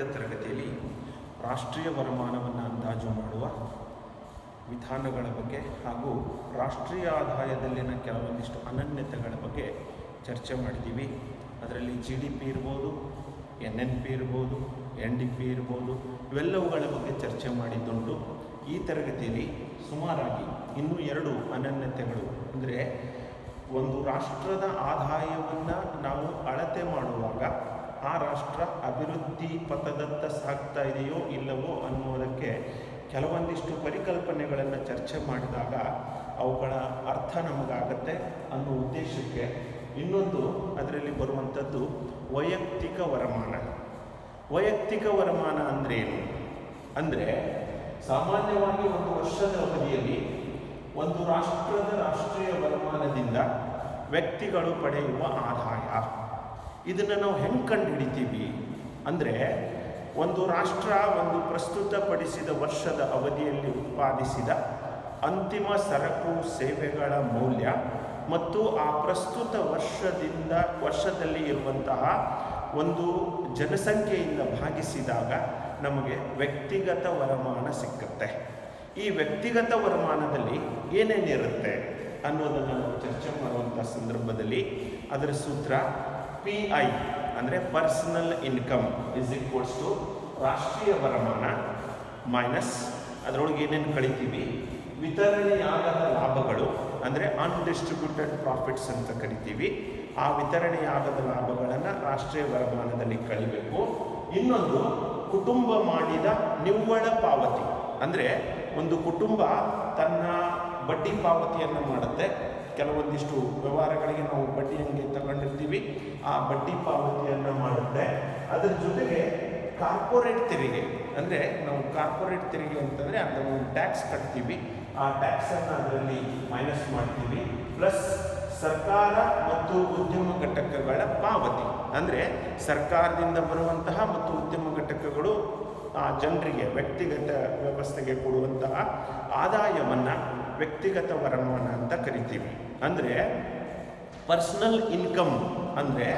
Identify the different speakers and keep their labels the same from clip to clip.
Speaker 1: ಕಳೆದ ತರಗತಿಯಲ್ಲಿ ರಾಷ್ಟ್ರೀಯ ವರಮಾನವನ್ನು ಅಂದಾಜು ಮಾಡುವ ವಿಧಾನಗಳ ಬಗ್ಗೆ ಹಾಗೂ ರಾಷ್ಟ್ರೀಯ ಆದಾಯದಲ್ಲಿನ ಕೆಲವೊಂದಿಷ್ಟು ಅನನ್ಯತೆಗಳ ಬಗ್ಗೆ ಚರ್ಚೆ ಮಾಡಿದ್ದೀವಿ. ಅದರಲ್ಲಿ GDP ಇರ್ಬೋದು, NNP ಇರ್ಬೋದು, NDP ಇರ್ಬೋದು, ಇವೆಲ್ಲವುಗಳ ಬಗ್ಗೆ ಚರ್ಚೆ ಮಾಡಿದ್ದುಂಟು. ಈ ತರಗತಿಯಲ್ಲಿ ಸುಮಾರಾಗಿ ಇನ್ನೂ 2 ಅನನ್ಯತೆಗಳು, ಅಂದರೆ ಒಂದು ರಾಷ್ಟ್ರದ ಆದಾಯವನ್ನು ನಾವು ಅಳತೆ ಮಾಡುವಾಗ ಆ ರಾಷ್ಟ್ರ ಅಭಿವೃದ್ಧಿ ಪಥದತ್ತ ಸಾಗ್ತಾ ಇದೆಯೋ ಇಲ್ಲವೋ ಅನ್ನೋದಕ್ಕೆ ಕೆಲವೊಂದಿಷ್ಟು ಪರಿಕಲ್ಪನೆಗಳನ್ನು ಚರ್ಚೆ ಮಾಡಿದಾಗ ಅವುಗಳ ಅರ್ಥ ನಮಗಾಗತ್ತೆ ಅನ್ನೋ ಉದ್ದೇಶಕ್ಕೆ ಇನ್ನೊಂದು ಅದರಲ್ಲಿ ಬರುವಂಥದ್ದು ವೈಯಕ್ತಿಕ ವರಮಾನ. ವೈಯಕ್ತಿಕ ವರಮಾನ ಅಂದ್ರೇನು? ಅಂದರೆ ಸಾಮಾನ್ಯವಾಗಿ ಒಂದು ವರ್ಷದ ಅವಧಿಯಲ್ಲಿ ಒಂದು ರಾಷ್ಟ್ರದ ರಾಷ್ಟ್ರೀಯ ವರಮಾನದಿಂದ ವ್ಯಕ್ತಿಗಳು ಪಡೆಯುವ ಆದಾಯ, ಇದನ್ನು ನಾವು ಹೆಂಗೆ ಕಂಡುಹಿಡಿತೀವಿ ಅಂದರೆ, ಒಂದು ರಾಷ್ಟ್ರ ಒಂದು ಪ್ರಸ್ತುತಪಡಿಸಿದ ವರ್ಷದ ಅವಧಿಯಲ್ಲಿ ಉತ್ಪಾದಿಸಿದ ಅಂತಿಮ ಸರಕು ಸೇವೆಗಳ ಮೌಲ್ಯ ಮತ್ತು ಆ ಪ್ರಸ್ತುತ ವರ್ಷದಲ್ಲಿ ಇರುವಂತಹ ಒಂದು ಜನಸಂಖ್ಯೆಯಿಂದ ಭಾಗಿಸಿದಾಗ ನಮಗೆ ವ್ಯಕ್ತಿಗತ ವರಮಾನ ಸಿಕ್ಕುತ್ತೆ. ಈ ವ್ಯಕ್ತಿಗತ ವರಮಾನದಲ್ಲಿ ಏನೇನಿರುತ್ತೆ ಅನ್ನೋದನ್ನು ನಾವು ಚರ್ಚೆ ಮಾಡುವಂಥ ಸಂದರ್ಭದಲ್ಲಿ ಅದರ ಸೂತ್ರ PI ಅಂದರೆ personal income is equals to ರಾಷ್ಟ್ರೀಯ ವರಮಾನ ಮೈನಸ್ ಅದರೊಳಗೆ ಏನೇನು ಕಳಿತೀವಿ, ವಿತರಣೆಯಾಗದ ಲಾಭಗಳು ಅಂದರೆ ಅನ್ಡಿಸ್ಟ್ರಿಬ್ಯೂಟೆಡ್ ಪ್ರಾಫಿಟ್ಸ್ ಅಂತ ಕರಿತೀವಿ. ಆ ವಿತರಣೆಯಾಗದ ಲಾಭಗಳನ್ನು ರಾಷ್ಟ್ರೀಯ ವರಮಾನದಲ್ಲಿ ಕಳಿಬೇಕು. ಇನ್ನೊಂದು ಕುಟುಂಬ ಮಾಡಿದ ನಿವ್ವಳ ಪಾವತಿ, ಅಂದರೆ ಒಂದು ಕುಟುಂಬ ತನ್ನ ಬಡ್ಡಿ ಪಾವತಿಯನ್ನು ಮಾಡುತ್ತೆ. ಕೆಲವೊಂದಿಷ್ಟು ವ್ಯವಹಾರಗಳಿಗೆ ನಾವು ಬಡ್ಡಿ ಹಂಗೆ ತಗೊಂಡಿರ್ತೀವಿ, ಆ ಬಡ್ಡಿ ಪಾವತಿಯನ್ನು ಮಾಡುತ್ತೆ. ಅದರ ಜೊತೆಗೆ ಕಾರ್ಪೊರೇಟ್ ತೆರಿಗೆ, ಅಂದರೆ ನಾವು ಕಾರ್ಪೊರೇಟ್ ತೆರಿಗೆ ಅಂತಂದರೆ ಅದರ ಒಂದು ಟ್ಯಾಕ್ಸ್ ಕಟ್ತೀವಿ, ಆ ಟ್ಯಾಕ್ಸನ್ನು ಅದರಲ್ಲಿ ಮೈನಸ್ ಮಾಡ್ತೀವಿ. ಪ್ಲಸ್ ಸರ್ಕಾರ ಮತ್ತು ಉದ್ಯಮ ಘಟಕಗಳ ಪಾವತಿ, ಅಂದರೆ ಸರ್ಕಾರದಿಂದ ಬರುವಂತಹ ಮತ್ತು ಉದ್ಯಮ ಘಟಕಗಳು ಆ ಜನರಿಗೆ ವ್ಯಕ್ತಿಗತ ವ್ಯವಸ್ಥೆಗೆ ಕೊಡುವಂತಹ ಆದಾಯವನ್ನು ವ್ಯಕ್ತಿಗತ ವರಮಾನ ಅಂತ ಕರಿತೀವಿ. ಅಂದರೆ ಪರ್ಸನಲ್ ಇನ್ಕಮ್ ಅಂದರೆ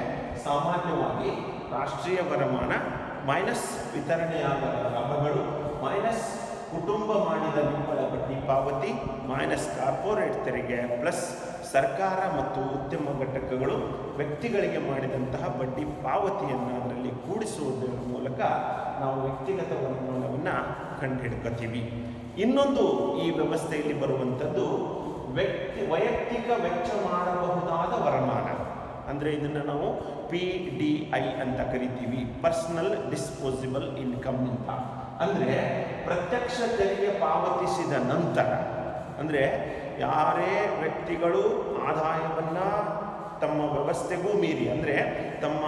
Speaker 1: ಸಾಮಾನ್ಯವಾಗಿ ರಾಷ್ಟ್ರೀಯ ವರಮಾನ ಮೈನಸ್ ವಿತರಣೆಯಾಗದ ಲಾಭಗಳು ಮೈನಸ್ ಕುಟುಂಬ ಮಾಡಿದ ನಿವ್ವಳ ಬಡ್ಡಿ ಪಾವತಿ ಮೈನಸ್ ಕಾರ್ಪೊರೇಟ್ ತೆರಿಗೆ ಪ್ಲಸ್ ಸರ್ಕಾರ ಮತ್ತು ಉದ್ಯಮ ಘಟಕಗಳು ವ್ಯಕ್ತಿಗಳಿಗೆ ಮಾಡಿದಂತಹ ಬಡ್ಡಿ ಪಾವತಿಯನ್ನು ಅದರಲ್ಲಿ ಕೂಡಿಸುವುದರ ಮೂಲಕ ನಾವು ವ್ಯಕ್ತಿಗತ ವರಮಾನವನ್ನು ಕಂಡುಹಿಡ್ಕೊತೀವಿ. ಇನ್ನೊಂದು ಈ ವ್ಯವಸ್ಥೆಯಲ್ಲಿ ಬರುವಂಥದ್ದು ವೈಯಕ್ತಿಕ ವೆಚ್ಚ ಮಾಡಬಹುದಾದ ವರಮಾನ, ಅಂದರೆ ಇದನ್ನು ನಾವು PDI ಅಂತ ಕರಿತೀವಿ, ಪರ್ಸನಲ್ ಡಿಸ್ಪೋಸಿಬಲ್ ಇನ್ಕಮ್ ಅಂತ. ಅಂದರೆ ಪ್ರತ್ಯಕ್ಷ ತೆರಿಗೆ ಪಾವತಿಸಿದ ನಂತರ, ಅಂದರೆ ಯಾರೇ ವ್ಯಕ್ತಿಗಳು ಆದಾಯವನ್ನು ತಮ್ಮ ವ್ಯವಸ್ಥೆಗೂ ಮೀರಿ, ಅಂದರೆ ತಮ್ಮ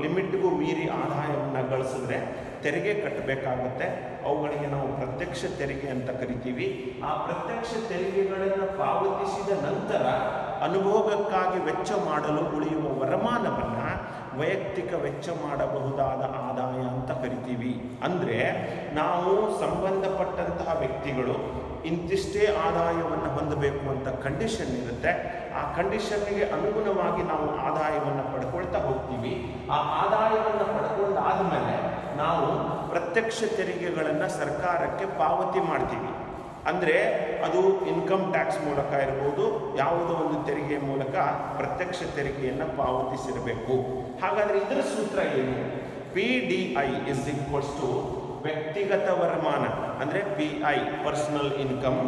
Speaker 1: ಲಿಮಿಟ್ಗೂ ಮೀರಿ ಆದಾಯವನ್ನು ಗಳಿಸಿದ್ರೆ ತೆರಿಗೆ ಕಟ್ಟಬೇಕಾಗುತ್ತೆ. ಅವುಗಳಿಗೆ ನಾವು ಪ್ರತ್ಯಕ್ಷ ತೆರಿಗೆ ಅಂತ ಕರಿತೀವಿ. ಆ ಪ್ರತ್ಯಕ್ಷ ತೆರಿಗೆಗಳನ್ನು ಪಾವತಿಸಿದ ನಂತರ ಅನುಭೋಗಕ್ಕಾಗಿ ವೆಚ್ಚ ಮಾಡಲು ಉಳಿಯುವ ವರಮಾನವನ್ನು ವೈಯಕ್ತಿಕ ವೆಚ್ಚ ಮಾಡಬಹುದಾದ ಆದಾಯ ಅಂತ ಕರಿತೀವಿ. ಅಂದರೆ ನಾವು ಸಂಬಂಧಪಟ್ಟಂತಹ ವ್ಯಕ್ತಿಗಳು ಇಂತಿಷ್ಟೇ ಆದಾಯವನ್ನು ಹೊಂದಬೇಕು ಅಂತ ಕಂಡೀಷನ್ ಇರುತ್ತೆ. ಆ ಕಂಡೀಷನ್ಗೆ ಅನುಗುಣವಾಗಿ ನಾವು ಆದಾಯವನ್ನು ಪಡ್ಕೊಳ್ತಾ ಹೋಗ್ತೀವಿ. ಆ ಆದಾಯವನ್ನು ಪಡ್ಕೊಂಡಾದ ಮೇಲೆ ನಾವು ಪ್ರತ್ಯಕ್ಷ ತೆರಿಗೆಗಳನ್ನು ಸರ್ಕಾರಕ್ಕೆ ಪಾವತಿ ಮಾಡ್ತೀವಿ. ಅಂದರೆ ಅದು ಇನ್ಕಮ್ ಟ್ಯಾಕ್ಸ್ ಮೂಲಕ ಇರ್ಬೋದು, ಯಾವುದೋ ಒಂದು ತೆರಿಗೆಯ ಮೂಲಕ ಪ್ರತ್ಯಕ್ಷ ತೆರಿಗೆಯನ್ನು ಪಾವತಿಸಿರಬೇಕು. ಹಾಗಾದರೆ ಇದರ ಸೂತ್ರ ಏನು? PDI ಇಸ್ ಈಕ್ವಲ್ಸ್ ಟು ವ್ಯಕ್ತಿಗತ ವರಮಾನ ಅಂದರೆ PI ಪರ್ಸನಲ್ ಇನ್ಕಮ್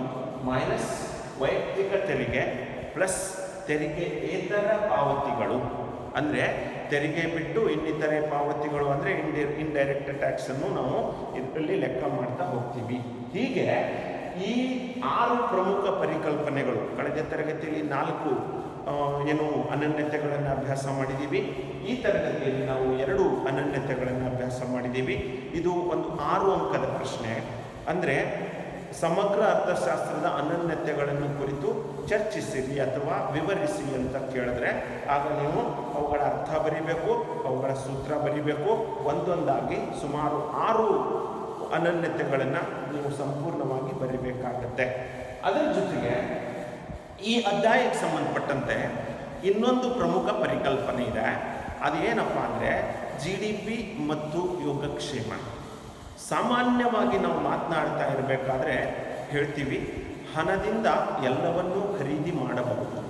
Speaker 1: ಮೈನಸ್ ವೈಯಕ್ತಿಕ ತೆರಿಗೆ ಪ್ಲಸ್ ತೆರಿಗೆಯೇತರ ಪಾವತಿಗಳು, ಅಂದರೆ ತೆರಿಗೆ ಬಿಟ್ಟು ಇನ್ನಿತರೆ ಪಾವತಿಗಳು ಅಂದರೆ ಇಂಡೈರೆಕ್ಟ್ ಟ್ಯಾಕ್ಸನ್ನು ನಾವು ಇದರಲ್ಲಿ ಲೆಕ್ಕ ಮಾಡ್ತಾ ಹೋಗ್ತೀವಿ. ಹೀಗೆ ಈ 6 ಪ್ರಮುಖ ಪರಿಕಲ್ಪನೆಗಳು ಕಳೆದ ತರಗತಿಯಲ್ಲಿ 4 ಅನನ್ಯತೆಗಳನ್ನು ಅಭ್ಯಾಸ ಮಾಡಿದ್ದೀವಿ. ಈ ತರಗತಿಯಲ್ಲಿ ನಾವು 2 ಅನನ್ಯತೆಗಳನ್ನು ಅಭ್ಯಾಸ ಮಾಡಿದ್ದೀವಿ. ಇದು ಒಂದು 6 ಅಂಕದ ಪ್ರಶ್ನೆ. ಅಂದರೆ ಸಮಗ್ರ ಅರ್ಥಶಾಸ್ತ್ರದ ಅನನ್ಯತೆಗಳನ್ನು ಕುರಿತು ಚರ್ಚಿಸಿರಿ ಅಥವಾ ವಿವರಿಸಿ ಅಂತ ಕೇಳಿದ್ರೆ ಆಗ ನೀವು ಅವುಗಳ ಅರ್ಥ ಬರೀಬೇಕು, ಅವುಗಳ ಸೂತ್ರ ಬರೀಬೇಕು. ಒಂದೊಂದಾಗಿ ಸುಮಾರು 6 ಅನನ್ಯತೆಗಳನ್ನು ನೀವು ಸಂಪೂರ್ಣವಾಗಿ ಬರೀಬೇಕಾಗತ್ತೆ. ಅದರ ಜೊತೆಗೆ ಈ ಅಧ್ಯಾಯಕ್ಕೆ ಸಂಬಂಧಪಟ್ಟಂತೆ ಇನ್ನೊಂದು ಪ್ರಮುಖ ಪರಿಕಲ್ಪನೆ ಇದೆ. ಅದೇನಪ್ಪ ಅಂದರೆ GDP ಮತ್ತು ಯೋಗಕ್ಷೇಮ. ಸಾಮಾನ್ಯವಾಗಿ ನಾವು ಮಾತನಾಡ್ತಾ ಇರಬೇಕಾದ್ರೆ ಹೇಳ್ತೀವಿ ಹಣದಿಂದ ಎಲ್ಲವನ್ನೂ ಖರೀದಿ ಮಾಡಬಹುದು.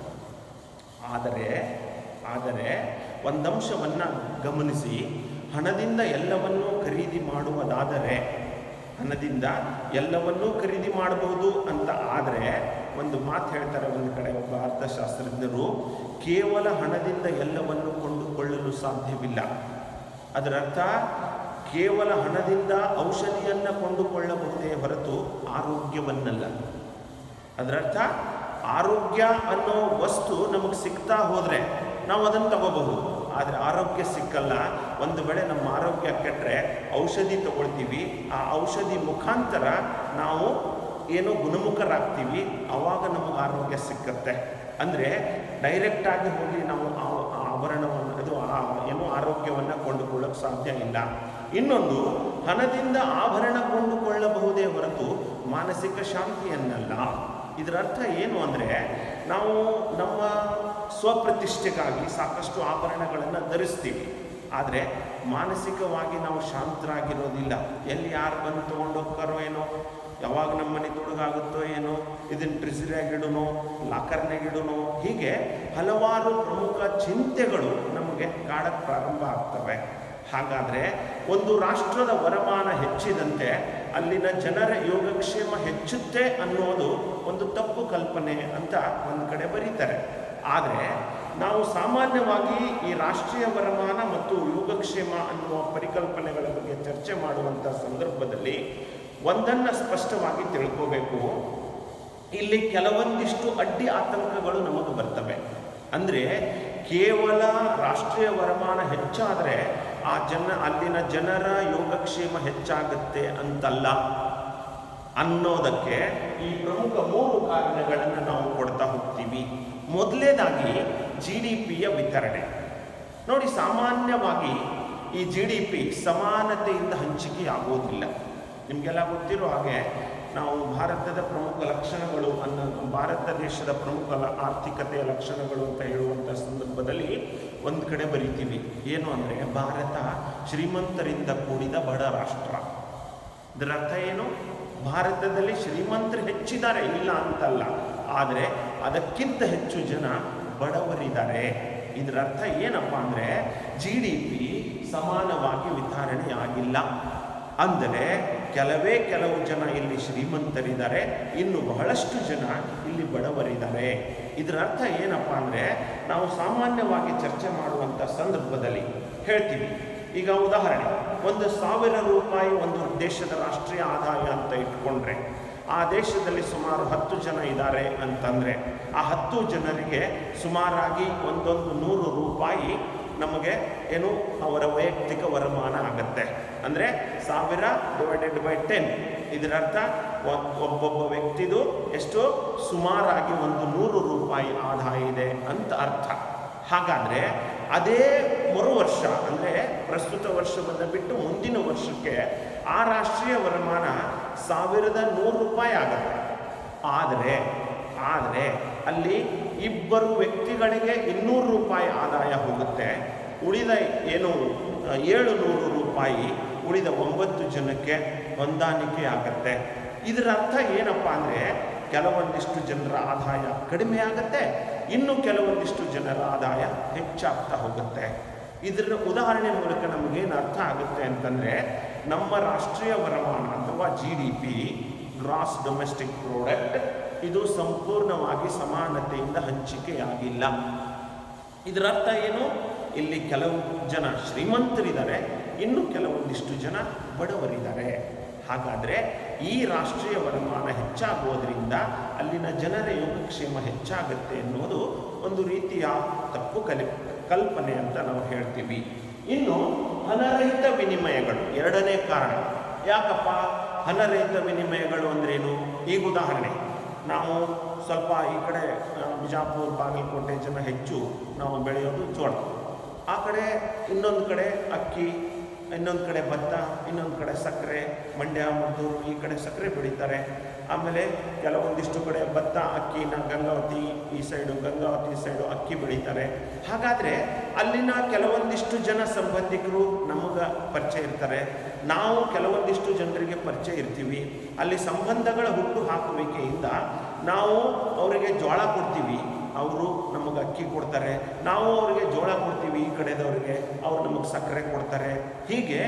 Speaker 1: ಆದರೆ ಒಂದಂಶವನ್ನು ಗಮನಿಸಿ, ಹಣದಿಂದ ಎಲ್ಲವನ್ನೂ ಖರೀದಿ ಮಾಡುವುದಾದರೆ, ಹಣದಿಂದ ಎಲ್ಲವನ್ನೂ ಖರೀದಿ ಮಾಡಬಹುದು ಅಂತ ಆದರೆ ಒಂದು ಮಾತು ಹೇಳ್ತಾರೆ ಒಂದು ಕಡೆ ಒಬ್ಬ ಅರ್ಥಶಾಸ್ತ್ರಜ್ಞರು, ಕೇವಲ ಹಣದಿಂದ ಎಲ್ಲವನ್ನು ಕೊಂಡುಕೊಳ್ಳಲು ಸಾಧ್ಯವಿಲ್ಲ. ಅದರರ್ಥ ಕೇವಲ ಹಣದಿಂದ ಔಷಧಿಯನ್ನು ಕೊಂಡುಕೊಳ್ಳಬಹುದೇ ಹೊರತು ಆರೋಗ್ಯವನ್ನಲ್ಲ. ಅದರರ್ಥ ಆರೋಗ್ಯ ಅನ್ನೋ ವಸ್ತು ನಮಗೆ ಸಿಗ್ತಾ ಹೋದರೆ ನಾವು ಅದನ್ನು ತಗೋಬಹುದು, ಆದರೆ ಆರೋಗ್ಯ ಸಿಕ್ಕಲ್ಲ. ಒಂದು ವೇಳೆ ನಮ್ಮ ಆರೋಗ್ಯ ಕೆಟ್ಟರೆ ಔಷಧಿ ತಗೊಳ್ತೀವಿ, ಆ ಔಷಧಿ ಮುಖಾಂತರ ನಾವು ಏನೋ ಗುಣಮುಖರಾಗ್ತೀವಿ, ಆವಾಗ ನಮಗೆ ಆರೋಗ್ಯ ಸಿಕ್ಕತ್ತೆ. ಅಂದರೆ ಡೈರೆಕ್ಟಾಗಿ ಹೋಗಿ ನಾವು ಆಭರಣವನ್ನು ಏನೋ ಆರೋಗ್ಯವನ್ನು ಕೊಂಡುಕೊಳ್ಳೋಕ್ಕೆ ಸಾಧ್ಯ ಇಲ್ಲ. ಇನ್ನೊಂದು, ಹಣದಿಂದ ಆಭರಣ ಕೊಂಡುಕೊಳ್ಳಬಹುದೇ ಹೊರತು ಮಾನಸಿಕ ಶಾಂತಿಯನ್ನಲ್ಲ. ಇದರ ಅರ್ಥ ಏನು ಅಂದರೆ, ನಾವು ನಮ್ಮ ಸ್ವಪ್ರತಿಷ್ಠೆಗಾಗಿ ಸಾಕಷ್ಟು ಆಭರಣಗಳನ್ನು ಧರಿಸ್ತೀವಿ, ಆದರೆ ಮಾನಸಿಕವಾಗಿ ನಾವು ಶಾಂತರಾಗಿರೋದಿಲ್ಲ. ಎಲ್ಲಿ ಯಾರು ಬಂದು ತೊಗೊಂಡು ಹೋಗ್ತಾರೋ ಏನೋ, ಯಾವಾಗ ನಮ್ಮ ಮನೆ ತೊಡಗಾಗುತ್ತೋ ಏನೋ, ಇದನ್ನು ಟ್ರೆಜರಿಯಾಗಿಡೋನೋ, ಲಾಕರ್ನಾಗಿಡೋನೋ, ಹೀಗೆ ಹಲವಾರು ಪ್ರಮುಖ ಚಿಂತೆಗಳು ನಮಗೆ ಕಾಡಕ್ಕೆ ಪ್ರಾರಂಭ ಆಗ್ತವೆ. ಹಾಗಾದರೆ ಒಂದು ರಾಷ್ಟ್ರದ ವರಮಾನ ಹೆಚ್ಚಿದಂತೆ ಅಲ್ಲಿನ ಜನರ ಯೋಗಕ್ಷೇಮ ಹೆಚ್ಚುತ್ತೆ ಅನ್ನೋದು ಒಂದು ತಪ್ಪು ಕಲ್ಪನೆ ಅಂತ ಒಂದು ಕಡೆ ಬರೀತಾರೆ. ಆದರೆ ನಾವು ಸಾಮಾನ್ಯವಾಗಿ ಈ ರಾಷ್ಟ್ರೀಯ ವರಮಾನ ಮತ್ತು ಯೋಗಕ್ಷೇಮ ಅನ್ನುವ ಪರಿಕಲ್ಪನೆಗಳ ಬಗ್ಗೆ ಚರ್ಚೆ ಮಾಡುವಂಥ ಸಂದರ್ಭದಲ್ಲಿ ಒಂದನ್ನು ಸ್ಪಷ್ಟವಾಗಿ ತಿಳ್ಕೋಬೇಕು. ಇಲ್ಲಿ ಕೆಲವೊಂದಿಷ್ಟು ಅಡ್ಡಿ ಆತಂಕಗಳು ನಮಗೆ ಬರ್ತವೆ. ಅಂದರೆ ಕೇವಲ ರಾಷ್ಟ್ರೀಯ ವರಮಾನ ಹೆಚ್ಚಾದರೆ ಅಲ್ಲಿನ ಜನರ ಯೋಗಕ್ಷೇಮ ಹೆಚ್ಚಾಗುತ್ತೆ ಅಂತಲ್ಲ ಅನ್ನೋದಕ್ಕೆ ಈ ಪ್ರಮುಖ 3 ಕಾರಣಗಳನ್ನು ನಾವು ಕೊಡ್ತಾ ಹೋಗ್ತೀವಿ. ಮೊದಲನೇದಾಗಿ GDPಯ ವಿತರಣೆ. ನೋಡಿ, ಸಾಮಾನ್ಯವಾಗಿ ಈ GDP ಸಮಾನತೆಯಿಂದ ಹಂಚಿಕೆ ಆಗೋದಿಲ್ಲ. ನಿಮಗೆಲ್ಲ ಗೊತ್ತಿರೋ ಹಾಗೆ ನಾವು ಭಾರತದ ಪ್ರಮುಖ ಲಕ್ಷಣಗಳು ಭಾರತ ದೇಶದ ಪ್ರಮುಖ ಆರ್ಥಿಕತೆಯ ಲಕ್ಷಣಗಳು ಅಂತ ಹೇಳುವಂಥ ಸಂದರ್ಭದಲ್ಲಿ ಒಂದು ಕಡೆ ಬರಿತೀವಿ. ಏನು ಅಂದರೆ, ಭಾರತ ಶ್ರೀಮಂತರಿಂದ ಕೂಡಿದ ಬಡ ರಾಷ್ಟ್ರ. ಇದರ ಅರ್ಥ ಏನು? ಭಾರತದಲ್ಲಿ ಶ್ರೀಮಂತರು ಹೆಚ್ಚಿದ್ದಾರೆ, ಇಲ್ಲ ಅಂತಲ್ಲ, ಆದರೆ ಅದಕ್ಕಿಂತ ಹೆಚ್ಚು ಜನ ಬಡವರಿದ್ದಾರೆ. ಇದರ ಅರ್ಥ ಏನಪ್ಪ ಅಂದರೆ, GDP ಸಮಾನವಾಗಿ ವಿತರಣೆ ಆಗಿಲ್ಲ. ಅಂದರೆ ಕೆಲವು ಜನ ಇಲ್ಲಿ ಶ್ರೀಮಂತರಿದ್ದಾರೆ, ಇನ್ನು ಬಹಳಷ್ಟು ಜನ ಇಲ್ಲಿ ಬಡವರಿದ್ದಾರೆ. ಇದರ ಅರ್ಥ ಏನಪ್ಪ ಅಂದರೆ, ನಾವು ಸಾಮಾನ್ಯವಾಗಿ ಚರ್ಚೆ ಮಾಡುವಂಥ ಸಂದರ್ಭದಲ್ಲಿ ಹೇಳ್ತೀವಿ. ಈಗ ಉದಾಹರಣೆ, 1,000 ರೂಪಾಯಿ ಒಂದು ದೇಶದ ರಾಷ್ಟ್ರೀಯ ಆದಾಯ ಅಂತ ಇಟ್ಕೊಂಡ್ರೆ, ಆ ದೇಶದಲ್ಲಿ ಸುಮಾರು 10 ಜನ ಇದ್ದಾರೆ ಅಂತಂದರೆ, ಆ 10 ಜನರಿಗೆ ಸುಮಾರಾಗಿ 100 ರೂಪಾಯಿ ನಮಗೆ ಏನು ಅವರ ವೈಯಕ್ತಿಕ ವರಮಾನ ಆಗುತ್ತೆ. ಅಂದರೆ 1000 / 10. ಇದರರ್ಥ ಒಬ್ಬೊಬ್ಬ ವ್ಯಕ್ತಿದು ಎಷ್ಟು? ಸುಮಾರಾಗಿ 100 ರೂಪಾಯಿ ಆದಾಯ ಇದೆ ಅಂತ ಅರ್ಥ. ಹಾಗಾದರೆ ಅದೇ ಮರು ವರ್ಷ, ಅಂದರೆ ಪ್ರಸ್ತುತ ವರ್ಷವನ್ನು ಬಿಟ್ಟು ಮುಂದಿನ ವರ್ಷಕ್ಕೆ ಆ ರಾಷ್ಟ್ರೀಯ ವರಮಾನ 1100 ರೂಪಾಯಿ ಆಗುತ್ತೆ. ಆದರೆ ಅಲ್ಲಿ ಇಬ್ಬರು ವ್ಯಕ್ತಿಗಳಿಗೆ 200 ರೂಪಾಯಿ ಆದಾಯ ಹೋಗುತ್ತೆ. ಉಳಿದ 700 ರೂಪಾಯಿ ಉಳಿದ 9 ಜನಕ್ಕೆ ಹೊಂದಾಣಿಕೆ ಆಗುತ್ತೆ. ಇದರ ಅರ್ಥ ಏನಪ್ಪ ಅಂದರೆ, ಕೆಲವೊಂದಿಷ್ಟು ಜನರ ಆದಾಯ ಕಡಿಮೆ ಆಗುತ್ತೆ, ಇನ್ನು ಕೆಲವೊಂದಿಷ್ಟು ಜನರ ಆದಾಯ ಹೆಚ್ಚಾಗ್ತಾ ಹೋಗುತ್ತೆ. ಇದರ ಉದಾಹರಣೆ ಮೂಲಕ ನಮಗೇನು ಅರ್ಥ ಆಗುತ್ತೆ ಅಂತಂದರೆ, ನಮ್ಮ ರಾಷ್ಟ್ರೀಯ ವರಮಾನ ಅಥವಾ GDP, ಗ್ರಾಸ್ ಡೊಮೆಸ್ಟಿಕ್ ಪ್ರಾಡಕ್ಟ್, ಇದು ಸಂಪೂರ್ಣವಾಗಿ ಸಮಾನತೆಯಿಂದ ಹಂಚಿಕೆಯಾಗಿಲ್ಲ. ಇದರ ಅರ್ಥ ಏನು? ಇಲ್ಲಿ ಕೆಲವು ಜನ ಶ್ರೀಮಂತರಿದ್ದಾರೆ, ಇನ್ನು ಕೆಲವೊಂದಿಷ್ಟು ಜನ ಬಡವರಿದ್ದಾರೆ. ಹಾಗಾದರೆ ಈ ರಾಷ್ಟ್ರೀಯ ವರಮಾನ ಹೆಚ್ಚಾಗುವುದರಿಂದ ಅಲ್ಲಿನ ಜನರ ಯೋಗಕ್ಷೇಮ ಹೆಚ್ಚಾಗುತ್ತೆ ಎನ್ನುವುದು ಒಂದು ರೀತಿಯ ತಪ್ಪು ಕಲ್ಪನೆ ಅಂತ ನಾವು ಹೇಳ್ತೀವಿ. ಇನ್ನು ಹಣರಹಿತ ವಿನಿಮಯಗಳು ಎರಡನೇ ಕಾರಣ. ಯಾಕಪ್ಪ ಹಣರಹಿತ ವಿನಿಮಯಗಳು ಅಂದ್ರೇನು? ಈಗ ಉದಾಹರಣೆ, ನಾವು ಸ್ವಲ್ಪ ಈ ಕಡೆ ಬಿಜಾಪುರ, ಬಾಗಲಕೋಟೆ ಜನ ಹೆಚ್ಚು ನಾವು ಬೆಳೆಯೋದು ಜೋಳ, ಆ ಕಡೆ ಇನ್ನೊಂದು ಕಡೆ ಅಕ್ಕಿ, ಇನ್ನೊಂದು ಕಡೆ ಭತ್ತ, ಇನ್ನೊಂದು ಕಡೆ ಸಕ್ಕರೆ, ಮಂಡ್ಯ, ಮದ್ದೂರು ಈ ಕಡೆ ಸಕ್ಕರೆ ಬೆಳೀತಾರೆ. ಆಮೇಲೆ ಕೆಲವೊಂದಿಷ್ಟು ಕಡೆ ಭತ್ತ ಅಕ್ಕಿನ ಗಂಗಾವತಿ ಈ ಸೈಡು ಅಕ್ಕಿ ಬೆಳೀತಾರೆ. ಹಾಗಾದರೆ ಅಲ್ಲಿನ ಕೆಲವೊಂದಿಷ್ಟು ಜನ ಸಂಬಂಧಿಕರು ನಮಗೆ ಪರಿಚಯ ಇರ್ತಾರೆ, ನಾವು ಕೆಲವೊಂದಿಷ್ಟು ಜನರಿಗೆ ಪರಿಚಯ ಇರ್ತೀವಿ. ಅಲ್ಲಿ ಸಂಬಂಧಗಳ ಹುಟ್ಟು ಹಾಕುವಿಕೆಯಿಂದ ನಾವು ಅವರಿಗೆ ಜೋಳ ಕೊಡ್ತೀವಿ, ಅವರು ನಮಗೆ ಅಕ್ಕಿ ಕೊಡ್ತಾರೆ, ನಾವು ಅವರಿಗೆ ಜೋಳ ಕೊಡ್ತೀವಿ ಈ ಕಡೆದವರಿಗೆ, ಅವರು ನಮಗೆ ಸಕ್ಕರೆ ಕೊಡ್ತಾರೆ. ಹೀಗೆ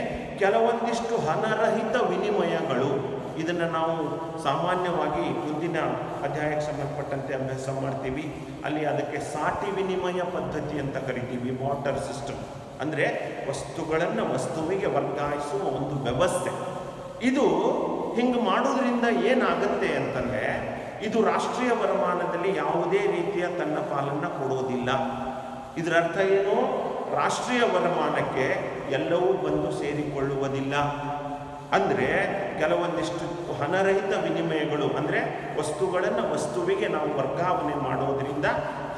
Speaker 1: ಕೆಲವೊಂದಿಷ್ಟು ಹಣರಹಿತ ವಿನಿಮಯಗಳು, ಇದನ್ನು ನಾವು ಸಾಮಾನ್ಯವಾಗಿ ಮುಂದಿನ ಅಧ್ಯಾಯಕ್ಕೆ ಸಂಬಂಧಪಟ್ಟಂತೆ ಅಭ್ಯಾಸ ಮಾಡ್ತೀವಿ. ಅಲ್ಲಿ ಅದಕ್ಕೆ ಸಾಟಿ ವಿನಿಮಯ ಪದ್ಧತಿ ಅಂತ ಕರಿತೀವಿ, ವಾಟರ್ ಸಿಸ್ಟಮ್. ಅಂದರೆ ವಸ್ತುಗಳನ್ನು ವಸ್ತುವಿಗೆ ವರ್ಗಾಯಿಸುವ ಒಂದು ವ್ಯವಸ್ಥೆ. ಇದು ಹಿಂಗೆ ಮಾಡೋದ್ರಿಂದ ಏನಾಗುತ್ತೆ ಅಂತಂದರೆ, ಇದು ರಾಷ್ಟ್ರೀಯ ವರಮಾನದಲ್ಲಿ ಯಾವುದೇ ರೀತಿಯ ತನ್ನ ಪಾಲನ್ನು ಕೊಡೋದಿಲ್ಲ. ಇದರ ಅರ್ಥ ಏನು? ರಾಷ್ಟ್ರೀಯ ವರಮಾನಕ್ಕೆ ಎಲ್ಲವೂ ಬಂದು ಸೇರಿಕೊಳ್ಳುವುದಿಲ್ಲ. ಅಂದರೆ ಕೆಲವೊಂದಿಷ್ಟು ಹಣರಹಿತ ವಿನಿಮಯಗಳು, ಅಂದರೆ ವಸ್ತುಗಳನ್ನು ವಸ್ತುವಿಗೆ ನಾವು ವರ್ಗಾವಣೆ ಮಾಡೋದರಿಂದ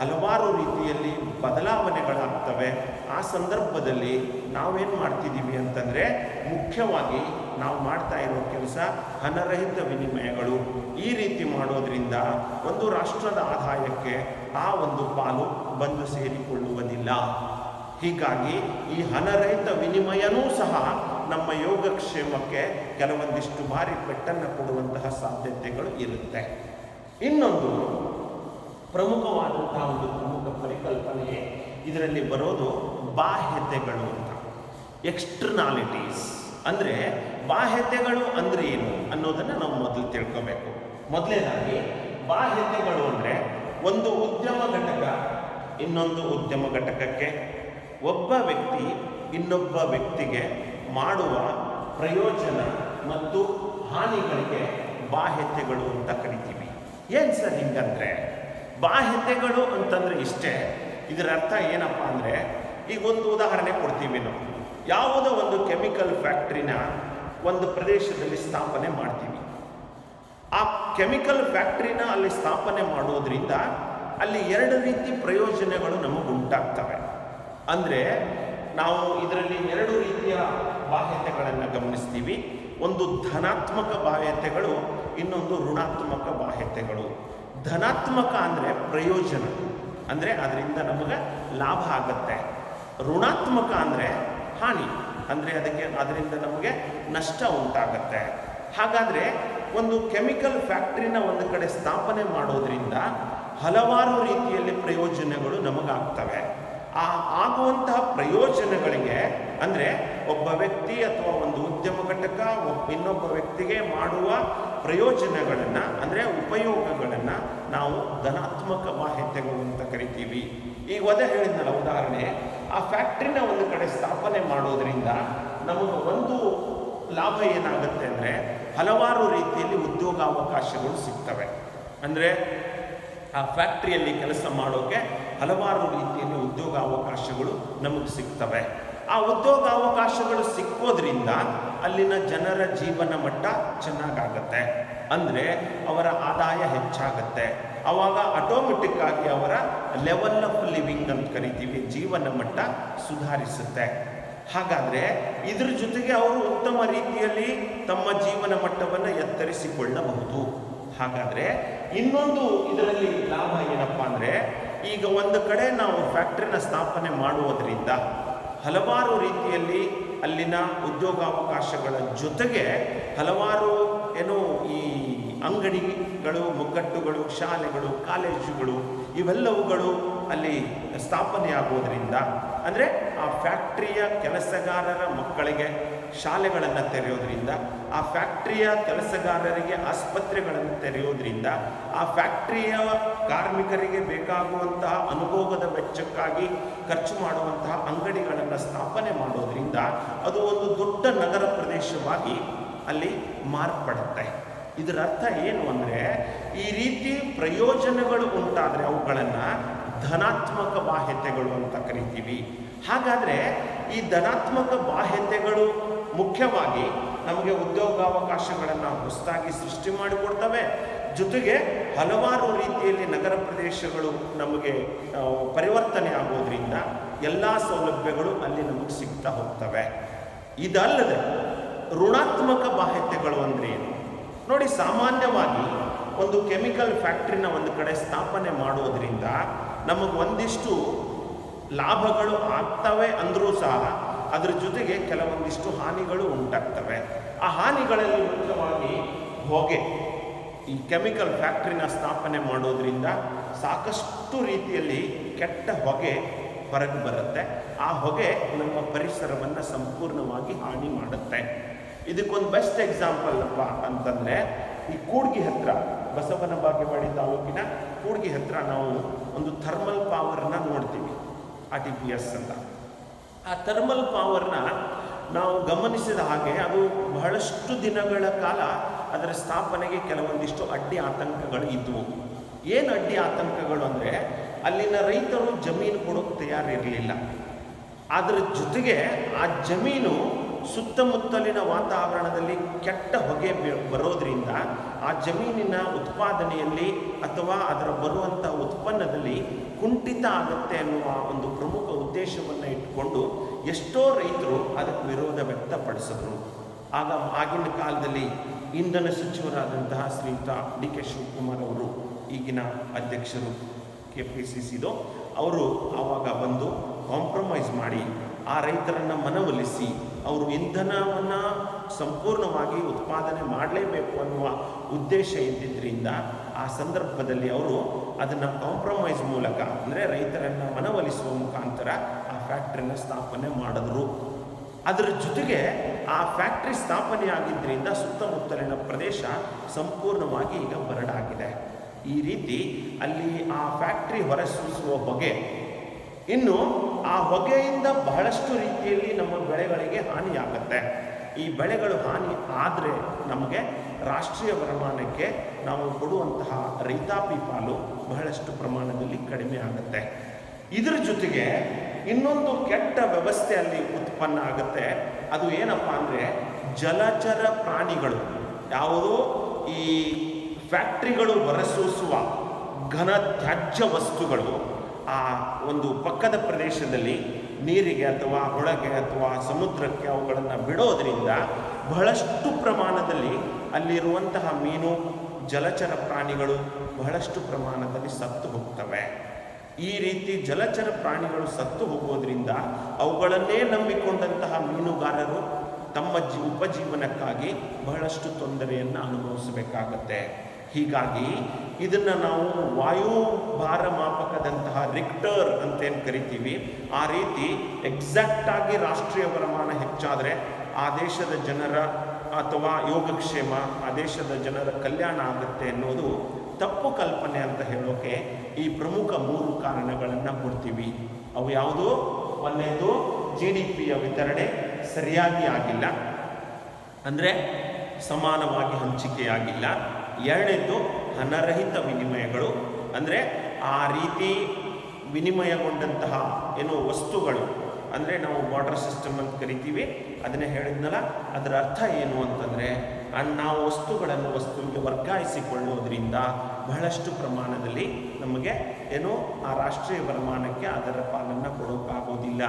Speaker 1: ಹಲವಾರು ರೀತಿಯಲ್ಲಿ ಬದಲಾವಣೆಗಳಾಗ್ತವೆ. ಆ ಸಂದರ್ಭದಲ್ಲಿ ನಾವೇನು ಮಾಡ್ತಿದ್ದೀವಿ ಅಂತಂದರೆ, ಮುಖ್ಯವಾಗಿ ನಾವು ಮಾಡ್ತಾ ಇರೋ ಕೆಲಸ ಹಣರಹಿತ ವಿನಿಮಯಗಳು. ಈ ರೀತಿ ಮಾಡೋದರಿಂದ ಒಂದು ರಾಷ್ಟ್ರದ ಆದಾಯಕ್ಕೆ ಆ ಒಂದು ಪಾಲು ಬಂದು ಸೇರಿಕೊಳ್ಳುವುದಿಲ್ಲ. ಹೀಗಾಗಿ ಈ ಹಣರಹಿತ ವಿನಿಮಯನೂ ಸಹ ನಮ್ಮ ಯೋಗಕ್ಷೇಮಕ್ಕೆ ಕೆಲವೊಂದಿಷ್ಟು ಬಾರಿ ಪೆಟ್ಟನ್ನು ಕೊಡುವಂತಹ ಸಾಧ್ಯತೆಗಳು ಇರುತ್ತೆ. ಇನ್ನೊಂದು ಪ್ರಮುಖವಾದಂತಹ ಒಂದು ಪ್ರಮುಖ ಪರಿಕಲ್ಪನೆ ಇದರಲ್ಲಿ ಬರೋದು ಬಾಹ್ಯತೆಗಳು ಅಂತ, ಎಕ್ಸ್ಟರ್ನಾಲಿಟೀಸ್. ಅಂದರೆ ಬಾಹ್ಯತೆಗಳು ಅಂದರೆ ಏನು ಅನ್ನೋದನ್ನು ನಾವು ಮೊದಲು ತಿಳ್ಕೋಬೇಕು. ಮೊದಲನೇದಾಗಿ ಬಾಹ್ಯತೆಗಳು ಅಂದರೆ ಒಂದು ಉದ್ಯಮ ಘಟಕ ಇನ್ನೊಂದು ಉದ್ಯಮ ಘಟಕಕ್ಕೆ, ಒಬ್ಬ ವ್ಯಕ್ತಿ ಇನ್ನೊಬ್ಬ ವ್ಯಕ್ತಿಗೆ ಮಾಡುವ ಪ್ರಯೋಜನ ಮತ್ತು ಹಾನಿಗಳಿಗೆ ಬಾಹ್ಯತೆಗಳು ಅಂತ ಕರಿತೀವಿ. ಏನು ಸರ್ ಹಿಂಗಂದರೆ? ಬಾಹ್ಯತೆಗಳು ಅಂತಂದರೆ ಇಷ್ಟೇ. ಇದರ ಅರ್ಥ ಏನಪ್ಪ ಅಂದರೆ, ಈಗ ಒಂದು ಉದಾಹರಣೆ ಕೊಡ್ತೀವಿ ನಾವು. ಯಾವುದೋ ಒಂದು ಕೆಮಿಕಲ್ ಫ್ಯಾಕ್ಟ್ರಿನ ಒಂದು ಪ್ರದೇಶದಲ್ಲಿ ಸ್ಥಾಪನೆ ಮಾಡ್ತೀವಿ. ಆ ಕೆಮಿಕಲ್ ಫ್ಯಾಕ್ಟ್ರಿನ ಅಲ್ಲಿ ಸ್ಥಾಪನೆ ಮಾಡೋದ್ರಿಂದ ಅಲ್ಲಿ ಎರಡು ರೀತಿ ಪ್ರಯೋಜನಗಳು ನಮಗೆ ಉಂಟಾಗ್ತವೆ. ಅಂದರೆ ನಾವು ಇದರಲ್ಲಿ ಎರಡು ರೀತಿಯ ಬಾಹ್ಯತೆಗಳನ್ನು ಗಮನಿಸ್ತೀವಿ. ಒಂದು ಧನಾತ್ಮಕ ಬಾಹ್ಯತೆಗಳು, ಇನ್ನೊಂದು ಋಣಾತ್ಮಕ ಬಾಹ್ಯತೆಗಳು. ಧನಾತ್ಮಕ ಅಂದರೆ ಪ್ರಯೋಜನ, ಅಂದರೆ ಅದರಿಂದ ನಮಗೆ ಲಾಭ ಆಗುತ್ತೆ. ಋಣಾತ್ಮಕ ಅಂದರೆ ಹಾನಿ, ಅಂದರೆ ಅದರಿಂದ ನಮಗೆ ನಷ್ಟ ಉಂಟಾಗತ್ತೆ. ಹಾಗಾದರೆ ಒಂದು ಕೆಮಿಕಲ್ ಫ್ಯಾಕ್ಟ್ರಿನ ಒಂದು ಕಡೆ ಸ್ಥಾಪನೆ ಮಾಡೋದ್ರಿಂದ ಹಲವಾರು ರೀತಿಯಲ್ಲಿ ಪ್ರಯೋಜನಗಳು ನಮಗಾಗ್ತವೆ. ಆ ಆಗುವಂತಹ ಪ್ರಯೋಜನಗಳಿಗೆ, ಅಂದರೆ ಒಬ್ಬ ವ್ಯಕ್ತಿ ಅಥವಾ ಒಂದು ಉದ್ಯಮ ಘಟಕ ಇನ್ನೊಬ್ಬ ವ್ಯಕ್ತಿಗೆ ಮಾಡುವ ಪ್ರಯೋಜನಗಳನ್ನು, ಅಂದರೆ ಉಪಯೋಗಗಳನ್ನು ನಾವು ಧನಾತ್ಮಕ ಬಾಹ್ಯತೆಗಳು ಅಂತ ಕರಿತೀವಿ. ಈಗ ಹೇಳಿದ್ನಲ್ಲ ಉದಾಹರಣೆ, ಆ ಫ್ಯಾಕ್ಟ್ರಿನ ಒಂದು ಕಡೆ ಸ್ಥಾಪನೆ ಮಾಡೋದ್ರಿಂದ ನಮಗೆ ಒಂದು ಲಾಭ ಏನಾಗುತ್ತೆ ಅಂದರೆ, ಹಲವಾರು ರೀತಿಯಲ್ಲಿ ಉದ್ಯೋಗಾವಕಾಶಗಳು ಸಿಗ್ತವೆ. ಅಂದರೆ ಆ ಫ್ಯಾಕ್ಟ್ರಿಯಲ್ಲಿ ಕೆಲಸ ಮಾಡೋಕ್ಕೆ ಹಲವಾರು ರೀತಿಯಲ್ಲಿ ಉದ್ಯೋಗಾವಕಾಶಗಳು ನಮಗೆ ಸಿಗ್ತವೆ. ಆ ಉದ್ಯೋಗಾವಕಾಶಗಳು ಸಿಕ್ಕೋದ್ರಿಂದ ಅಲ್ಲಿನ ಜನರ ಜೀವನ ಮಟ್ಟ ಚೆನ್ನಾಗಾಗತ್ತೆ, ಅಂದರೆ ಅವರ ಆದಾಯ ಹೆಚ್ಚಾಗತ್ತೆ. ಆವಾಗ ಆಟೋಮೆಟಿಕ್ ಆಗಿ ಅವರ ಲೆವೆಲ್ ಆಫ್ ಲಿವಿಂಗ್ ಅಂತ ಕರಿತೀವಿ, ಜೀವನ ಮಟ್ಟ ಸುಧಾರಿಸುತ್ತೆ. ಹಾಗಾದರೆ ಇದ್ರ ಜೊತೆಗೆ ಅವರು ಉತ್ತಮ ರೀತಿಯಲ್ಲಿ ತಮ್ಮ ಜೀವನ ಮಟ್ಟವನ್ನು ಎತ್ತರಿಸಿಕೊಳ್ಳಬಹುದು. ಹಾಗಾದರೆ ಇನ್ನೊಂದು ಇದರಲ್ಲಿ ಲಾಭ ಏನಪ್ಪ ಅಂದರೆ, ಈಗ ಒಂದು ಕಡೆ ನಾವು ಫ್ಯಾಕ್ಟ್ರಿನ ಸ್ಥಾಪನೆ ಮಾಡುವುದರಿಂದ ಹಲವಾರು ರೀತಿಯಲ್ಲಿ ಅಲ್ಲಿನ ಉದ್ಯೋಗಾವಕಾಶಗಳ ಜೊತೆಗೆ ಹಲವಾರು ಈ ಅಂಗಡಿಗಳು, ಮುಗ್ಗಟ್ಟುಗಳು, ಶಾಲೆಗಳು, ಕಾಲೇಜುಗಳು ಇವೆಲ್ಲವುಗಳು ಅಲ್ಲಿ ಸ್ಥಾಪನೆಯಾಗೋದ್ರಿಂದ, ಅಂದರೆ ಆ ಫ್ಯಾಕ್ಟ್ರಿಯ ಕೆಲಸಗಾರರ ಮಕ್ಕಳಿಗೆ ಶಾಲೆಗಳನ್ನು ತೆರೆಯೋದ್ರಿಂದ, ಆ ಫ್ಯಾಕ್ಟ್ರಿಯ ಕೆಲಸಗಾರರಿಗೆ ಆಸ್ಪತ್ರೆಗಳನ್ನು ತೆರೆಯೋದ್ರಿಂದ, ಆ ಫ್ಯಾಕ್ಟ್ರಿಯ ಕಾರ್ಮಿಕರಿಗೆ ಬೇಕಾಗುವಂತಹ ಅನುಭೋಗದ ವೆಚ್ಚಕ್ಕಾಗಿ ಖರ್ಚು ಮಾಡುವಂತಹ ಅಂಗಡಿಗಳನ್ನು ಸ್ಥಾಪನೆ ಮಾಡೋದ್ರಿಂದ ಅದು ಒಂದು ದೊಡ್ಡ ನಗರ ಪ್ರದೇಶವಾಗಿ ಅಲ್ಲಿ ಮಾರ್ಪಡುತ್ತೆ. ಇದರ ಅರ್ಥ ಏನು ಅಂದರೆ, ಈ ರೀತಿ ಪ್ರಯೋಜನಗಳು ಉಂಟಾದರೆ ಅವುಗಳನ್ನು ಧನಾತ್ಮಕ ಬಾಹ್ಯತೆಗಳು ಅಂತ ಕರಿತೀವಿ. ಹಾಗಾದರೆ ಈ ಧನಾತ್ಮಕ ಬಾಹ್ಯತೆಗಳು ಮುಖ್ಯವಾಗಿ ನಮಗೆ ಉದ್ಯೋಗಾವಕಾಶಗಳನ್ನು ಹೊಸದಾಗಿ ಸೃಷ್ಟಿ ಮಾಡಿಕೊಡ್ತವೆ. ಜೊತೆಗೆ ಹಲವಾರು ರೀತಿಯಲ್ಲಿ ನಗರ ಪ್ರದೇಶಗಳು ನಮಗೆ ಪರಿವರ್ತನೆ ಆಗೋದ್ರಿಂದ ಎಲ್ಲ ಸೌಲಭ್ಯಗಳು ಅಲ್ಲಿ ನಮಗೆ ಸಿಗ್ತಾ ಹೋಗ್ತವೆ. ಇದಲ್ಲದೆ ಋಣಾತ್ಮಕ ಬಾಹ್ಯತೆಗಳು ಅಂದರೆ ಏನು? ನೋಡಿ, ಸಾಮಾನ್ಯವಾಗಿ ಒಂದು ಕೆಮಿಕಲ್ ಫ್ಯಾಕ್ಟ್ರಿನ ಒಂದು ಕಡೆ ಸ್ಥಾಪನೆ ಮಾಡೋದ್ರಿಂದ ನಮಗೆ ಒಂದಿಷ್ಟು ಲಾಭಗಳು ಆಗ್ತವೆ ಅಂದರೂ ಸಹ ಅದರ ಜೊತೆಗೆ ಕೆಲವೊಂದಿಷ್ಟು ಹಾನಿಗಳು ಉಂಟಾಗ್ತವೆ. ಆ ಹಾನಿಗಳಲ್ಲಿ ಮುಖ್ಯವಾಗಿ ಹೊಗೆ. ಈ ಕೆಮಿಕಲ್ ಫ್ಯಾಕ್ಟ್ರಿನ ಸ್ಥಾಪನೆ ಮಾಡೋದ್ರಿಂದ ಸಾಕಷ್ಟು ರೀತಿಯಲ್ಲಿ ಕೆಟ್ಟ ಹೊಗೆ ಹೊರಗೆ ಬರುತ್ತೆ. ಆ ಹೊಗೆ ನಮ್ಮ ಪರಿಸರವನ್ನು ಸಂಪೂರ್ಣವಾಗಿ ಹಾನಿ ಮಾಡುತ್ತೆ. ಇದಕ್ಕೊಂದು ಬೆಸ್ಟ್ ಎಕ್ಸಾಂಪಲ್ ಅಪ್ಪ ಅಂತಂದರೆ, ಈ ಕೂಡ್ಗಿ ಹತ್ರ, ಬಸವನ ಬಾಗೇವಾಡಿ ತಾಲೂಕಿನ ಕೂಡ್ಗಿ ಹತ್ರ ನಾವು ಒಂದು ಥರ್ಮಲ್ ಪವರ್ನ ನೋಡ್ತೀವಿ, RTPS ಅಂತ. ಆ ಥರ್ಮಲ್ ಪವರ್ನ ನಾವು ಗಮನಿಸಿದ ಹಾಗೆ ಅದು ಬಹಳಷ್ಟು ದಿನಗಳ ಕಾಲ ಅದರ ಸ್ಥಾಪನೆಗೆ ಕೆಲವೊಂದಿಷ್ಟು ಅಡ್ಡಿ ಆತಂಕಗಳು ಇದ್ದವು. ಏನು ಅಡ್ಡಿ ಆತಂಕಗಳು ಅಂದರೆ, ಅಲ್ಲಿನ ರೈತರು ಜಮೀನು ಕೊಡೋಕ್ಕೆ ತಯಾರಿರಲಿಲ್ಲ. ಅದರ ಜೊತೆಗೆ ಆ ಜಮೀನು ಸುತ್ತಮುತ್ತಲಿನ ವಾತಾವರಣದಲ್ಲಿ ಕೆಟ್ಟ ಹೊಗೆ ಬರೋದ್ರಿಂದ ಆ ಜಮೀನಿನ ಉತ್ಪಾದನೆಯಲ್ಲಿ ಅಥವಾ ಅದರ ಬರುವಂಥ ಉತ್ಪನ್ನದಲ್ಲಿ ಕುಂಠಿತ ಆಗುತ್ತೆ ಅನ್ನುವ ಒಂದು ಪ್ರಮುಖ ಉದ್ದೇಶವನ್ನು ಇಟ್ಟುಕೊಂಡು ಎಷ್ಟೋ ರೈತರು ಅದಕ್ಕೆ ವಿರೋಧ ವ್ಯಕ್ತಪಡಿಸಿದ್ರು. ಆಗಿನ ಕಾಲದಲ್ಲಿ ಇಂಧನ ಸಚಿವರಾದಂತಹ ಶ್ರೀಯುತ DK ಶಿವಕುಮಾರ್ ಅವರು, ಈಗಿನ ಅಧ್ಯಕ್ಷರು KPCCದು, ಅವರು ಆವಾಗ ಬಂದು ಕಾಂಪ್ರಮೈಸ್ ಮಾಡಿ ಆ ರೈತರನ್ನು ಮನವೊಲಿಸಿ ಅವರು ಇಂಧನವನ್ನು ಸಂಪೂರ್ಣವಾಗಿ ಉತ್ಪಾದನೆ ಮಾಡಲೇಬೇಕು ಅನ್ನುವ ಉದ್ದೇಶ ಇದ್ದಿದ್ದರಿಂದ ಆ ಸಂದರ್ಭದಲ್ಲಿ ಅವರು ಅದನ್ನು ಕಾಂಪ್ರಮೈಸ್ ಮೂಲಕ, ಅಂದರೆ ರೈತರನ್ನು ಮನವೊಲಿಸುವ ಮುಖಾಂತರ ಆ ಫ್ಯಾಕ್ಟ್ರಿನ ಸ್ಥಾಪನೆ ಮಾಡಿದ್ರು. ಅದರ ಜೊತೆಗೆ ಆ ಫ್ಯಾಕ್ಟ್ರಿ ಸ್ಥಾಪನೆ ಆಗಿದ್ದರಿಂದ ಸುತ್ತಮುತ್ತಲಿನ ಪ್ರದೇಶ ಸಂಪೂರ್ಣವಾಗಿ ಈಗ ಬರಡಾಗಿದೆ. ಈ ರೀತಿ ಅಲ್ಲಿ ಆ ಫ್ಯಾಕ್ಟ್ರಿ ಹೊರಸೂಸುವ ಹೊಗೆ, ಇನ್ನು ಆ ಹೊಗೆಯಿಂದ ಬಹಳಷ್ಟು ರೀತಿಯಲ್ಲಿ ನಮ್ಮ ಬೆಳೆಗಳಿಗೆ ಹಾನಿಯಾಗುತ್ತೆ. ಈ ಬೆಳೆಗಳು ಹಾನಿ ಆದರೆ ನಮಗೆ ರಾಷ್ಟ್ರೀಯ ವರಮಾನಕ್ಕೆ ನಾವು ಕೊಡುವಂತಹ ರೈತಾಪಿ ಪಾಲು ಬಹಳಷ್ಟು ಪ್ರಮಾಣದಲ್ಲಿ ಕಡಿಮೆ ಆಗುತ್ತೆ. ಇದರ ಜೊತೆಗೆ ಇನ್ನೊಂದು ಕೆಟ್ಟ ವ್ಯವಸ್ಥೆ ಅಲ್ಲಿ ಉತ್ಪನ್ನ ಆಗುತ್ತೆ. ಅದು ಏನಪ್ಪ ಅಂದರೆ, ಜಲಚರ ಪ್ರಾಣಿಗಳು, ಯಾವುದೋ ಈ ಫ್ಯಾಕ್ಟ್ರಿಗಳು ಹೊರಸೂಸುವ ಘನ ತ್ಯಾಜ್ಯ ವಸ್ತುಗಳು ಆ ಒಂದು ಪಕ್ಕದ ಪ್ರದೇಶದಲ್ಲಿ ನೀರಿಗೆ ಅಥವಾ ಹೊಳಗೆ ಅಥವಾ ಸಮುದ್ರಕ್ಕೆ ಅವುಗಳನ್ನು ಬಿಡೋದರಿಂದ ಬಹಳಷ್ಟು ಪ್ರಮಾಣದಲ್ಲಿ ಅಲ್ಲಿರುವಂತಹ ಮೀನು, ಜಲಚರ ಪ್ರಾಣಿಗಳು ಬಹಳಷ್ಟು ಪ್ರಮಾಣದಲ್ಲಿ ಸತ್ತು ಹೋಗ್ತವೆ. ಈ ರೀತಿ ಜಲಚರ ಪ್ರಾಣಿಗಳು ಸತ್ತು ಹೋಗೋದ್ರಿಂದ ಅವುಗಳನ್ನೇ ನಂಬಿಕೊಂಡಂತಹ ಮೀನುಗಾರರು ತಮ್ಮ ಉಪಜೀವನಕ್ಕಾಗಿ ಬಹಳಷ್ಟು ತೊಂದರೆಯನ್ನು ಅನುಭವಿಸಬೇಕಾಗತ್ತೆ. ಹೀಗಾಗಿ ಇದನ್ನು ನಾವು ವಾಯುಭಾರ ಮಾಪಕದಂತಹ ರಿಕ್ಟರ್ ಅಂತೇನು ಕರಿತೀವಿ, ಆ ರೀತಿ ಎಕ್ಸಾಕ್ಟಾಗಿ ರಾಷ್ಟ್ರೀಯ ವರಮಾನ ಹೆಚ್ಚಾದರೆ ಆ ದೇಶದ ಜನರ ಅಥವಾ ಯೋಗಕ್ಷೇಮ, ಆ ದೇಶದ ಜನರ ಕಲ್ಯಾಣ ಆಗುತ್ತೆ ಅನ್ನೋದು ತಪ್ಪು ಕಲ್ಪನೆ ಅಂತ ಹೇಳೋಕೆ ಈ ಪ್ರಮುಖ 3 ಕಾರಣಗಳನ್ನು ಕೊಡ್ತೀವಿ. ಅವು ಯಾವುದು? ಒಂದನೇದು, GDPಯ ವಿತರಣೆ ಸರಿಯಾಗಿ ಆಗಿಲ್ಲ, ಅಂದರೆ ಸಮಾನವಾಗಿ ಹಂಚಿಕೆಯಾಗಿಲ್ಲ. ಎರಡನೇದು, ಹಣರಹಿತ ವಿನಿಮಯಗಳು, ಅಂದರೆ ಆ ರೀತಿ ವಿನಿಮಯಗೊಂಡಂತಹ ಏನು ವಸ್ತುಗಳು, ಅಂದರೆ ನಾವು ಬಾರ್ಡರ್ ಸಿಸ್ಟಮ್ ಅಂತ ಕರಿತೀವಿ, ಅದನ್ನೇ ಹೇಳಿದ್ನಲ್ಲ, ಅದರ ಅರ್ಥ ಏನು ಅಂತಂದರೆ ನಾವು ವಸ್ತುವಿಗೆ ವರ್ಗಾಯಿಸಿಕೊಳ್ಳೋದ್ರಿಂದ ಬಹಳಷ್ಟು ಪ್ರಮಾಣದಲ್ಲಿ ನಮಗೆ ಏನು ಆ ರಾಷ್ಟ್ರೀಯ ವರಮಾನಕ್ಕೆ ಅದರ ಪಾಲನ್ನು ಕೊಡೋಕ್ಕಾಗೋದಿಲ್ಲ.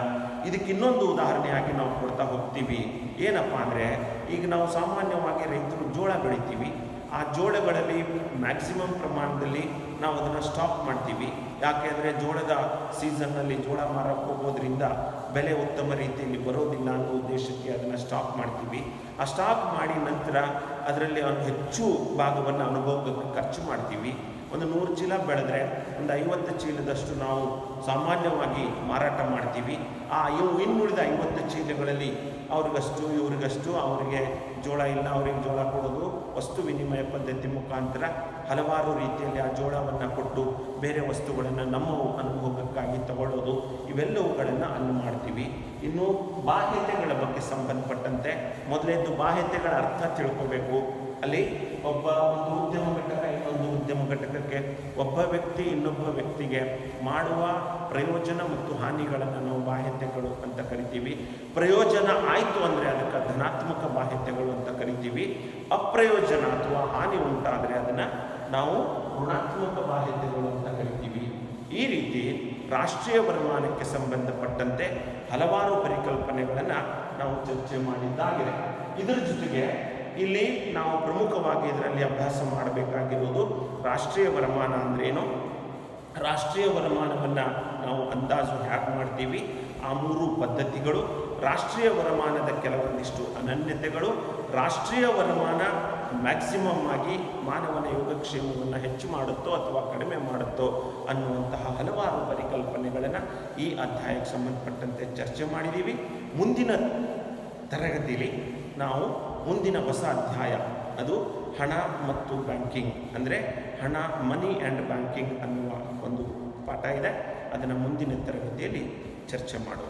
Speaker 1: ಇದಕ್ಕೆ ಇನ್ನೊಂದು ಉದಾಹರಣೆಯಾಗಿ ನಾವು ಕೊಡ್ತಾ ಹೋಗ್ತೀವಿ. ಏನಪ್ಪ ಅಂದರೆ, ಈಗ ನಾವು ಸಾಮಾನ್ಯವಾಗಿ ರೈತರು ಜೋಳ ಬೆಳಿತೀವಿ. ಆ ಜೋಳಗಳಲ್ಲಿ ಮ್ಯಾಕ್ಸಿಮಮ್ ಪ್ರಮಾಣದಲ್ಲಿ ನಾವು ಅದನ್ನು ಸ್ಟಾಕ್ ಮಾಡ್ತೀವಿ. ಯಾಕೆಂದರೆ ಜೋಳದ ಸೀಸನ್ನಲ್ಲಿ ಜೋಳ ಮಾರಕ್ಕೆ ಹೋಗೋದ್ರಿಂದ ಬೆಲೆ ಉತ್ತಮ ರೀತಿಯಲ್ಲಿ ಬರೋದಿಲ್ಲ ಅನ್ನೋ ಉದ್ದೇಶಕ್ಕೆ ಅದನ್ನು ಸ್ಟಾಕ್ ಮಾಡ್ತೀವಿ. ಆ ಸ್ಟಾಕ್ ಮಾಡಿ ನಂತರ ಅದರಲ್ಲಿ ಹೆಚ್ಚು ಭಾಗವನ್ನು ಅನುಭವಕ್ಕೆ ಖರ್ಚು ಮಾಡ್ತೀವಿ. ಒಂದು 100 ಚೀಲ ಬೆಳೆದ್ರೆ ಒಂದು 50 ಚೀಲದಷ್ಟು ನಾವು ಸಾಮಾನ್ಯವಾಗಿ ಮಾರಾಟ ಮಾಡ್ತೀವಿ. ಇನ್ನುಳಿದ 50 ಚೀಲಗಳಲ್ಲಿ ಅವ್ರಿಗಷ್ಟು ಇವ್ರಿಗಷ್ಟು, ಅವರಿಗೆ ಜೋಳ ಇಲ್ಲ ಅವರಿಗೆ ಜೋಳ ಕೊಡೋದು, ವಸ್ತು ವಿನಿಮಯ ಪದ್ಧತಿ ಮುಖಾಂತರ ಹಲವಾರು ರೀತಿಯಲ್ಲಿ ಆ ಜೋಳವನ್ನು ಕೊಟ್ಟು ಬೇರೆ ವಸ್ತುಗಳನ್ನು ನಮ್ಮ ಅನುಭವಕ್ಕಾಗಿ ತಗೊಳ್ಳೋದು, ಇವೆಲ್ಲವುಗಳನ್ನು ಮಾಡ್ತೀವಿ. ಇನ್ನು ಬಾಹ್ಯತೆಗಳ ಬಗ್ಗೆ ಸಂಬಂಧಪಟ್ಟಂತೆ ಮೊದಲೇದು ಬಾಹ್ಯತೆಗಳ ಅರ್ಥ ತಿಳ್ಕೋಬೇಕು. ಅಲ್ಲಿ ಒಂದು ಉದ್ಯಮ ಘಟಕ ಇನ್ನೊಂದು ಉದ್ಯಮ ಘಟಕಕ್ಕೆ, ಒಬ್ಬ ವ್ಯಕ್ತಿ ಇನ್ನೊಬ್ಬ ವ್ಯಕ್ತಿಗೆ ಮಾಡುವ ಪ್ರಯೋಜನ ಮತ್ತು ಹಾನಿಗಳನ್ನು ನಾವು ಬಾಹ್ಯತೆಗಳು ಅಂತ ಕರಿತೀವಿ. ಪ್ರಯೋಜನ ಆಯಿತು ಅಂದರೆ ಅದಕ್ಕೆ ಧನಾತ್ಮಕ ಬಾಹ್ಯತೆಗಳು ಅಂತ ಕರಿತೀವಿ. ಅಪ್ರಯೋಜನ ಅಥವಾ ಹಾನಿ ಉಂಟಾದರೆ ಅದನ್ನು ನಾವು ಋಣಾತ್ಮಕ ಬಾಹ್ಯತೆಗಳು ಅಂತ ಕರಿತೀವಿ. ಈ ರೀತಿ ರಾಷ್ಟ್ರೀಯ ವರಮಾನಕ್ಕೆ ಸಂಬಂಧಪಟ್ಟಂತೆ ಹಲವಾರು ಪರಿಕಲ್ಪನೆಗಳನ್ನು ನಾವು ಚರ್ಚೆ ಮಾಡಿದ್ದಾಗಿದೆ. ಇದರ ಜೊತೆಗೆ ಇಲ್ಲಿ ನಾವು ಪ್ರಮುಖವಾಗಿ ಇದರಲ್ಲಿ ಅಭ್ಯಾಸ ಮಾಡಬೇಕಾಗಿರುವುದು ರಾಷ್ಟ್ರೀಯ ವರಮಾನ ಅಂದ್ರೇನು, ರಾಷ್ಟ್ರೀಯ ವರಮಾನವನ್ನು ನಾವು ಅಂದಾಜು ಹ್ಯಾಕ್ ಮಾಡ್ತೀವಿ, ಆ 3 ಪದ್ಧತಿಗಳು, ರಾಷ್ಟ್ರೀಯ ವರಮಾನದ ಕೆಲವೊಂದಿಷ್ಟು ಅನನ್ಯತೆಗಳು, ರಾಷ್ಟ್ರೀಯ ವರಮಾನ ಮ್ಯಾಕ್ಸಿಮಮ್ ಆಗಿ ಮಾನವನ ಯೋಗಕ್ಷೇಮವನ್ನು ಹೆಚ್ಚು ಮಾಡುತ್ತೋ ಅಥವಾ ಕಡಿಮೆ ಮಾಡುತ್ತೋ ಅನ್ನುವಂತಹ ಹಲವಾರು ಪರಿಕಲ್ಪನೆಗಳನ್ನು ಈ ಅಧ್ಯಾಯಕ್ಕೆ ಸಂಬಂಧಪಟ್ಟಂತೆ ಚರ್ಚೆ ಮಾಡಿದ್ದೀವಿ. ಮುಂದಿನ ತರಗತಿಯಲ್ಲಿ ನಾವು ಮುಂದಿನ ಹೊಸ ಅಧ್ಯಾಯ, ಅದು ಹಣ ಮತ್ತು ಬ್ಯಾಂಕಿಂಗ್, ಅಂದರೆ ಹಣ, ಮನಿ ಆ್ಯಂಡ್ ಬ್ಯಾಂಕಿಂಗ್ ಅನ್ನುವ ಒಂದು ಪಾಠ ಇದೆ. ಅದನ್ನು ಮುಂದಿನ ತರಗತಿಯಲ್ಲಿ ಚರ್ಚೆ ಮಾಡುವ.